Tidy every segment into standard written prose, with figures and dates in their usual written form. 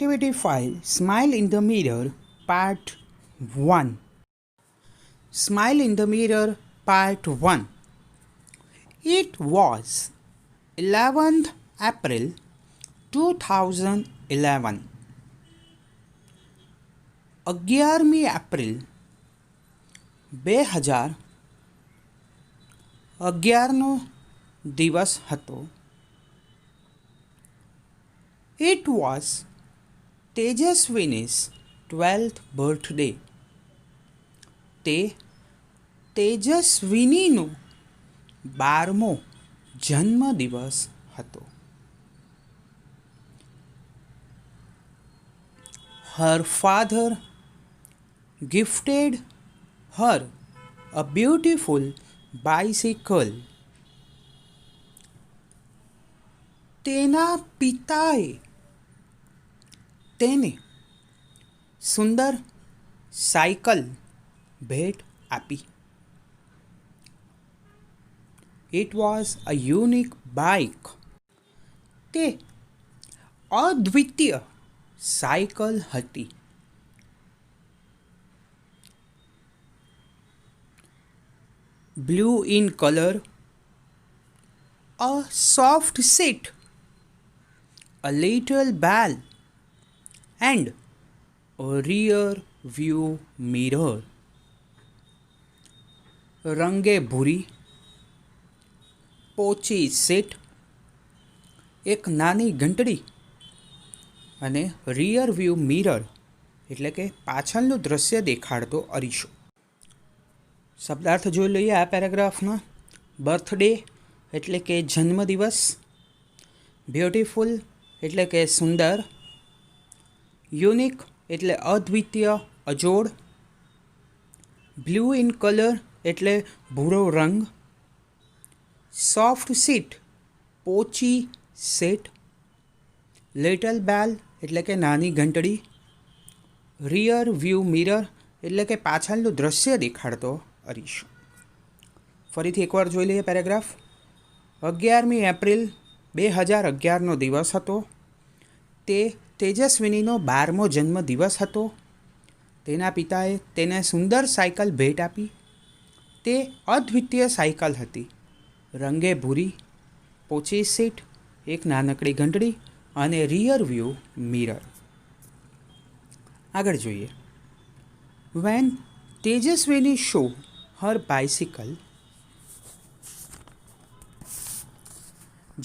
Activity 5 Smile in the Mirror Part 1. Smile in the Mirror Part 1. It was 11th April 2011. 11મી April 2011નો દિવસ હતો. It was Tejaswini's 12th birthday. તે તેજસ્વીનીનો 12મો જન્મદિવસ હતો. Her father gifted her a beautiful bicycle. તેના પિતાએ તેને સુંદર cycle ભેટ આપી. It was a unique bike. તે અદ્વિતીય સાયકલ હતી. Blue in color, a soft seat, a little bell, and a rear view mirror. રંગે ભૂરી, પોચી સીટ, એક નાની ઘંટડી અને રિયર વ્યૂ મિરર એટલે કે પાછળનું દૃશ્ય દેખાડતો અરીસો. શબ્દાર્થ જોઈ લઈએ આ પેરેગ્રાફના. બર્થડે એટલે કે જન્મદિવસ, બ્યુટીફુલ એટલે કે સુંદર, યુનિક એટલે અદ્વિતીય અજોડ, બ્લુ ઇન કલર એટલે ભૂરો રંગ, સોફ્ટ સીટ પોચી સીટ, લિટલ બેલ એટલે કે નાની ઘંટડી, રિયર વ્યૂ મિરર એટલે કે પાછળનું દૃશ્ય દેખાડતો અરીસો. ફરીથી એકવાર જોઈ લઈએ પેરેગ્રાફ. 11મી એપ્રિલ 2011નો દિવસ હતો. તે તેજસ્વીનીનો 12મો જન્મદિવસ હતો. તેના પિતાએ તેને સુંદર સાયકલ ભેટ આપી. તે અદ્વિતીય સાયકલ હતી. રંગે ભૂરી, પોચી સીટ, એક નાનકડી ઘંટડી અને રિયર વ્યૂ મિરર. આગળ જોઈએ. વેન તેજસ્વીની શો હર બાઇસિકલ.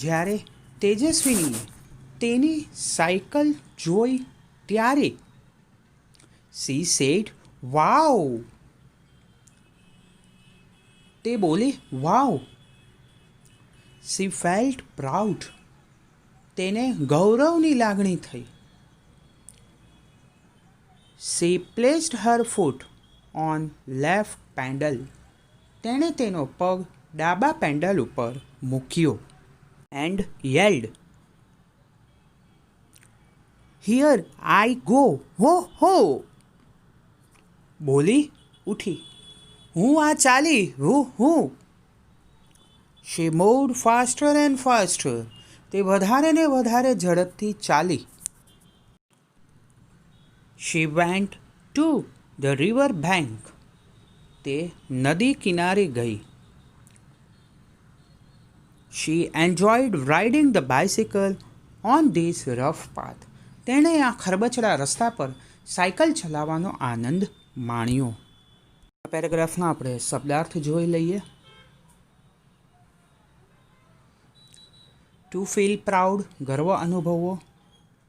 જ્યારે તેજસ્વીનીએ તેની સાયકલ જોઈ ત્યારે સી સેડ વાવ. તે બોલી વાવ. C felt proud. તેને ગૌરવની લાગણી થઈ. She placed her foot on left pedal. તેણે તેનો પગ ડાબા પેન્ડલ ઉપર મૂક્યો. And yelled, here I go હો હો. બોલી ઉઠી, હું આ ચાલી હું હું. She moved faster and faster. તે વધારે ને વધારે ઝડપથી ચાલી. She went to the river bank. તે નદી કિનારે ગઈ. She enjoyed riding the bicycle on this rough path. તેણે આ ખરબચડા રસ્તા પર સાયકલ ચલાવવાનો આનંદ માણ્યો. આ પેરેગ્રાફના આપણે શબ્દાર્થ જોઈ લઈએ. ટુ ફીલ પ્રાઉડ ગર્વ અનુભવવો.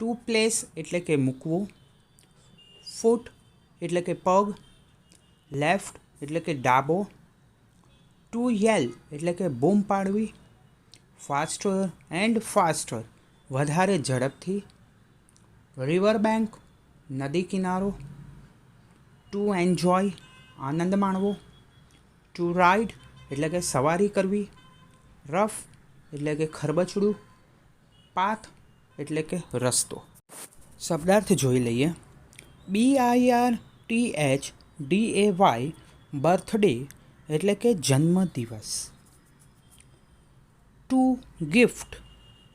ટુ પ્લેસ એટલે કે મૂકવું. ફૂટ એટલે કે પગ. લેફ્ટ એટલે કે ડાબો. ટુ યેલ એટલે કે બૂમ પાડવી. ફાસ્ટર એન્ડ ફાસ્ટર વધારે ઝડપથી. રિવર બેંક નદી કિનારો. ટુ એન્જોય આનંદ માણવો. ટુ રાઇડ એટલે કે સવારી કરવી. રફ એટલે કે ખરબચડું. પાથ એટલે કે રસ્તો. શબ્દાર્થ જોઈ લઈએ. BIRTHDAY બર્થડે એટલે કે જન્મદિવસ. Two gift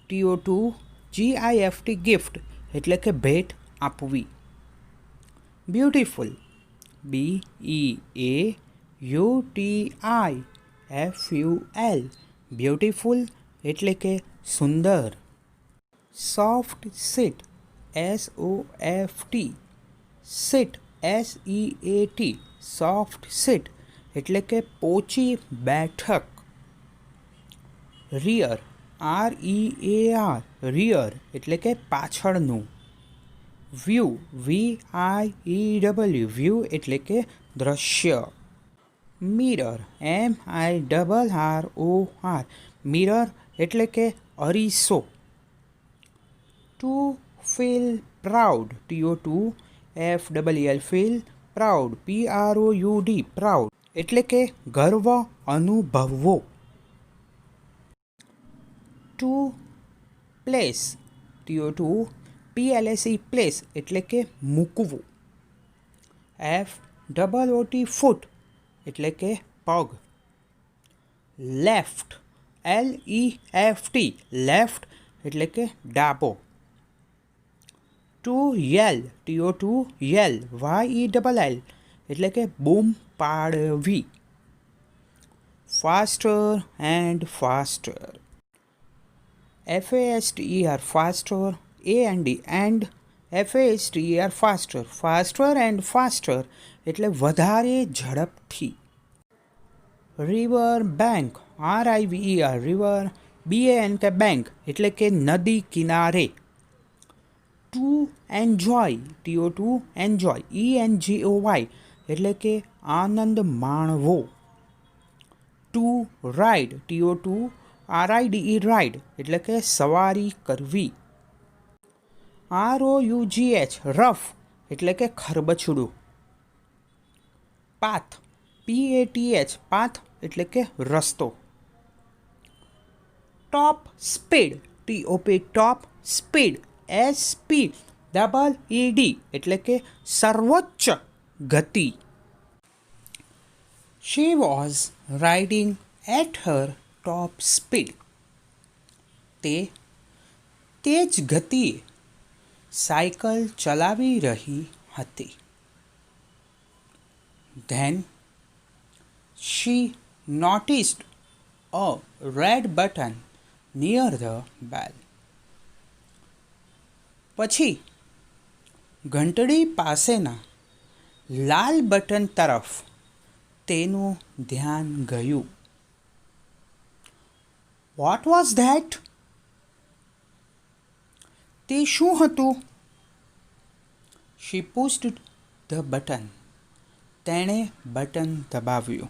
TO2 GIFT gift એટલે કે ભેટ આપવી. બ્યુટીફુલ, BEAUTIFUL, બ્યુટીફુલ એટલે કે સુંદર. Soft seat, SOFT, seat, SEAT, soft seat એટલે કે પોચી બેઠક. રિયર, REAR, રિયર એટલે કે પાછળનું. વ્યૂ, VIEW, વ્યૂ એટલે કે દ્રશ્ય. મિરર, MIRROR, મિરર એટલે કે અરીસો. To feel proud, TOFFL, feel proud, PROUD, proud એટલે કે ગર્વ અનુભવવો. ટુ પ્લેસ, TOPLACE, પ્લેસ એટલે કે મૂકવું. FOOT, ફૂટ એટલે કે પગ. લેફ્ટ, LEFT, લેફ્ટ એટલે કે ડાબો. ટુ યેલ, TOYEL, YELL એટલે કે બૂમ પાડવી. Faster and faster, FASTER, faster, and FASTER, faster, faster and faster એટલે વધારે ઝડપથી. River bank, RIVER, river, BANK, bank એટલે કે નદી કિનારે. Two enjoy, TO2 enjoy, ENJOY એટલે કે આનંદ માણવો. To ride, TO2 RIDE, ride એટલે કે સવારી કરવી. ROUGH, રફ એટલે કે ખરબચડું. પાથ, PATH, પાથ એટલે કે રસ્તો. Top speed, TOP, top speed, SPEED એટલે કે સર્વોચ્ચ ગતિ. She was riding at her top speed. તે તેજ ગતિએ સાયકલ ચલાવી રહી હતી. Then she noticed a red button near the bell. પછી ઘંટડી પાસેના લાલ બટન તરફ તેનું ધ્યાન ગયું. What was that? તે શું હતું? She pushed the button. તેણે બટન દબાવ્યું.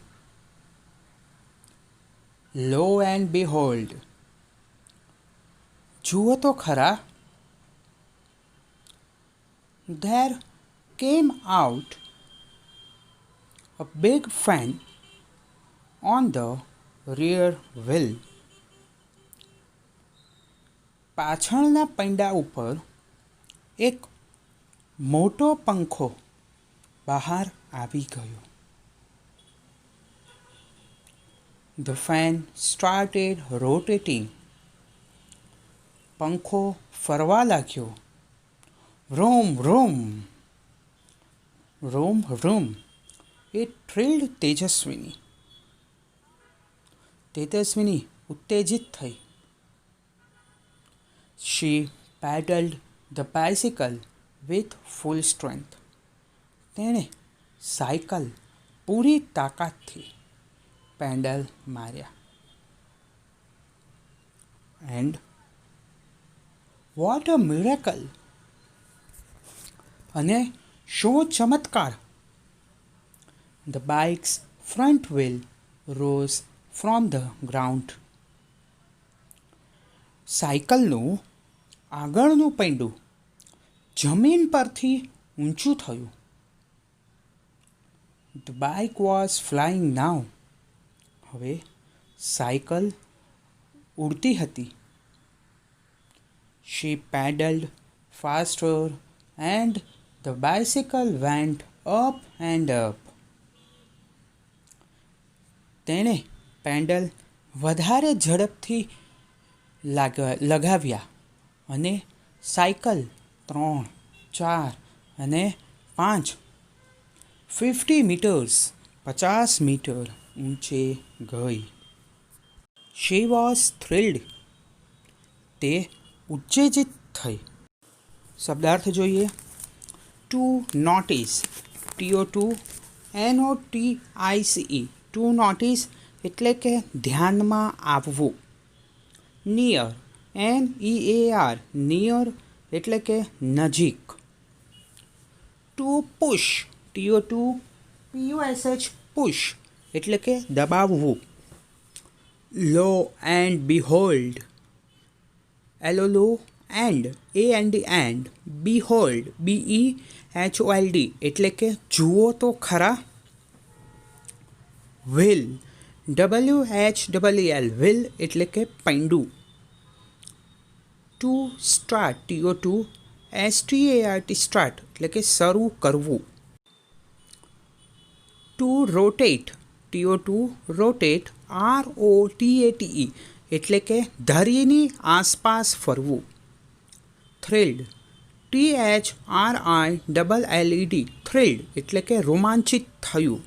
Lo and behold, જુઓ તો ખરા, there came out a big fan on the rear wheel. પાછળના પૈડા ઉપર એક મોટો પંખો બહાર આવી ગયો. The fan started rotating. પંખો ફરવા લાગ્યો. Vroom, vroom. Vroom, vroom. It thrilled તેજસ્વીની. તેજસ્વીની ઉત્તેજિત થઈ. She pedaled the bicycle with full strength. તેણે સાયકલ પૂરી તાકાતથી પેન્ડલ માર્યા. And what a miracle! અને શો ચમત્કાર! The bike's front wheel rose from the ground. સાયકલનું આગળનું પૈડું જમીન પરથી ઊંચું થયું. The bike was flying now. હવે સાયકલ ઉડતી હતી. She pedaled faster and the bicycle went up and up. તેણે પેન્ડલ વધારે ઝડપથી લગાવ્યા અને સાયકલ 3, 4 અને 5 50 મીટર્સ 50 મીટર ઊંચે ગઈ. શી વોઝ થ્રિલ્ડ, તે ઉત્તેજિત થઈ. શબ્દાર્થ જોઈએ. Two notice, TO2NOTICE, two notice એટલે કે ધ્યાનમાં આવવું. નિયર, NEAR, નિયર એટલે કે નજીક. ટુ પુશ, TO2PUSH, પુશ એટલે કે દબાવવું. Lo and behold, LOLO and AND, behold BEHOLD એટલે કે જુઓ તો ખરા. વ્હીલ, WHEEL, વ્હીલ એટલે કે પૈંડું. ટુ સ્ટાર્ટ, TO2START, સ્ટાર્ટ એટલે કે શરૂ કરવું. Two rotate, TO2 rotate, ROTATE એટલે કે ધરીની આસપાસ ફરવું. થ્રિલ્ડ, THRILLED, થ્રિલ્ડ એટલે કે રોમાંચિત થયું.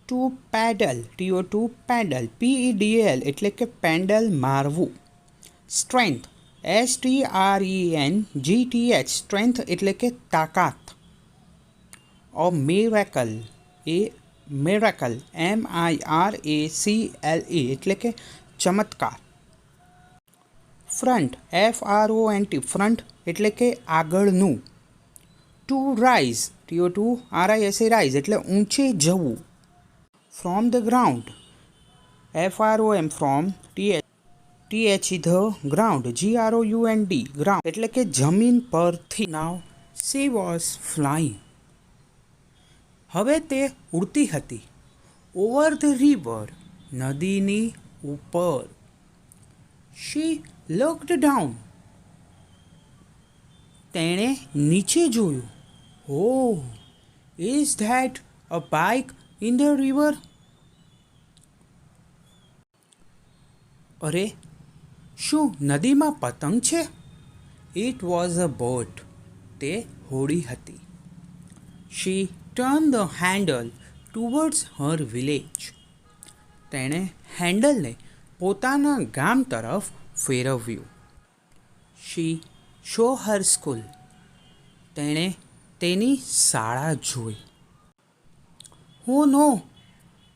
Two pedal, TO2 pedal, PEDAL એટલે કે પેન્ડલ મારવું. સ્ટ્રેન્થ, STRENGTH, સ્ટ્રેન્થ એટલે કે તાકાત. અ મિરેકલ, મિરેકલ MIRACLE એટલે કે ચમત્કાર. ફ્રન્ટ, FRONT, ફ્રન્ટ એટલે કે આગળનું. Two rise, TO2 RISE, rise એટલે ઊંચે જવું. From the ground, FROM, from, THE, the ground, GROUND, ground એટલે કે જમીન પરથી. નાવ શી વોઝ ફ્લાઇંગ, હવે તે ઉડતી હતી. ઓવર ધ રિવર, નદીની ઉપર. શી લુક્ડ ડાઉન, તેણે નીચે જોયું. Oh, is that a bike in the river, અરે શું નદીમાં પતંગ છે? ઇટ વોઝ અ બોટ, તે હોડી હતી. She turned the handle towards her village, તેણે હેન્ડલને પોતાના ગામ તરફ ફેરવ્યું. શી શો હર સ્કૂલ, તેણે તેની શાળા જોઈ. Oh no,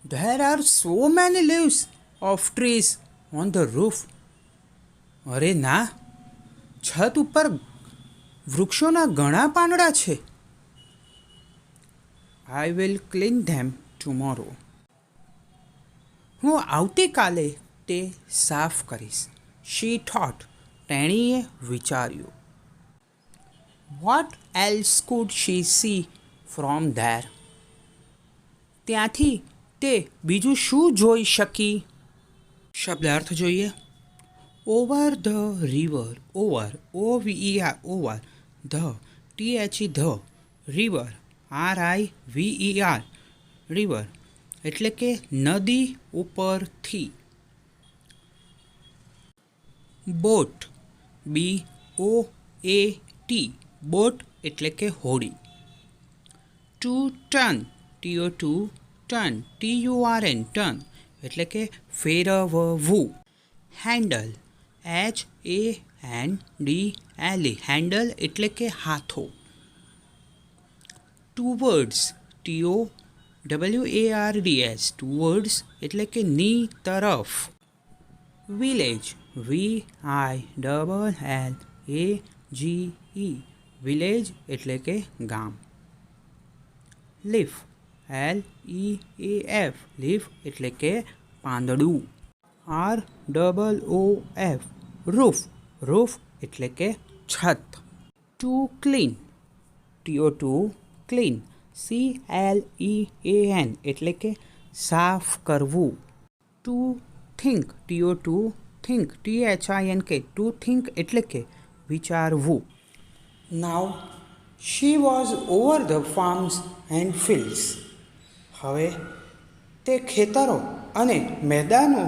there are so many leaves of trees on the roof, અરે ના, છત ઉપર વૃક્ષોના ઘણા પાંદડા છે. I will clean them tomorrow, હું આવતીકાલે તે સાફ કરીશ. શી થોટ, તેણીએ વિચાર્યું. What else could she see from there, ત્યાંથી તે બીજું શું જોઈ શકી? શબ્દાર્થ જોઈએ. Over the river, over, OVER, over. The, THE, the. River, RIVER, river એટલે કે નદી ઉપરથી. બોટ, BOAT, બોટ એટલે કે હોડી. Two turn, TO2 turn, TURN, turn એટલે કે ફેરવવું. હેન્ડલ, HANDLE, હેન્ડલ એટલે કે હાથો. ટુવર્ડ્સ, TOWARDS, ટુવર્ડ્સ એટલે કે ની તરફ. વિલેજ, VILLAGE, વિલેજ એટલે કે ગામ. લીફ, LEAF, લીફ એટલે કે પાંદડું. ROOF, રૂફ, રૂફ એટલે કે છત. To clean, TO2 clean, CLEAN એટલે કે સાફ કરવું. To think, TO2 think, THINK, to think એટલે કે વિચારવું. Now she was over the farms and fields, હવે તે ખેતરો અને મેદાનો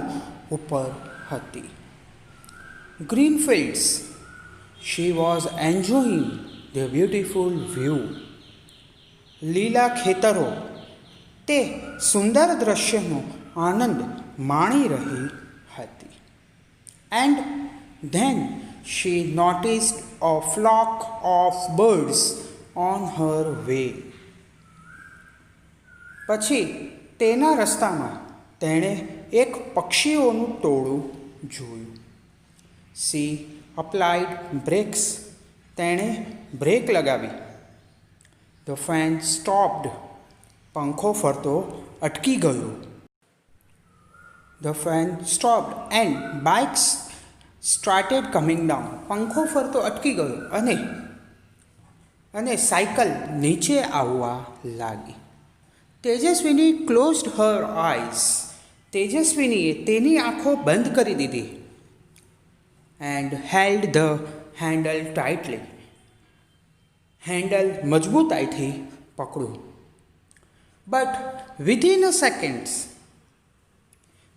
ઉપર હતી. Green fields, She was enjoying the beautiful view. લીલા ખેતરો તે સુંદર દ્રશ્યનો આનંદ માણી રહી હતી. And then she noticed a flock of birds on her way. પછી તેના રસ્તામાં તેણે એક પક્ષીઓનું ટોળું જોયું. She applied brakes. તેણે બ્રેક લગાવી. The fan stopped. પંખો ફરતો અટકી ગયો. The fan stopped and bikes started coming down. પંખો ફરતો અટકી ગયો અને સાયકલ નીચે આવવા લાગી. તેજસ્વીની ક્લોઝડ હર આઈઝ. તેજસ્વીનીએ તેની આંખો બંધ કરી દીધી. And held the handle tightly. Handle મજબૂતાઈથી પકડ્યું. But within a seconds.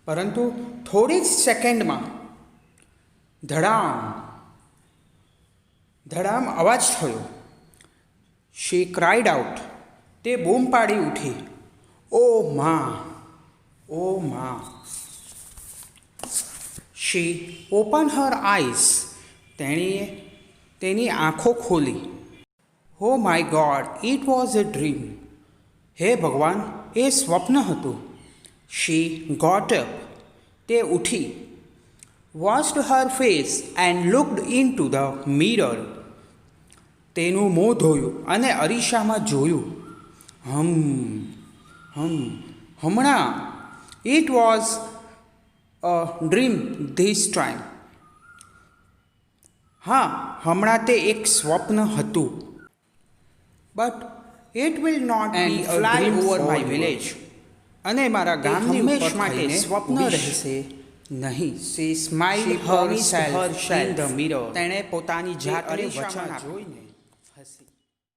પરંતુ થોડી જ સેકન્ડમાં ધડામ અવાજ થયો. She cried out. તે બૂમ પાડી ઉઠી. ઓ માં, ઓ માં. She open her eyes. તેણીએ તેની આંખો ખોલી. Oh my god, it was a dream. હે ભગવાન, એ સ્વપ્ન હતું. She got up. તે ઉઠી. Washed her face and looked into the mirror. તેનું મોં ધોયું અને અરીસામાં જોયું. હમણાં. It was a dream this time. હા, હમણાં તે એક સ્વપ્ન હતું. But it will not be a dream over my village. અને મારા ગામની હંમેશ માટે સ્વપ્ન રહેશે નહીં. She smiled herself in the mirror. તેણે પોતાની જાતને વચન જોઈને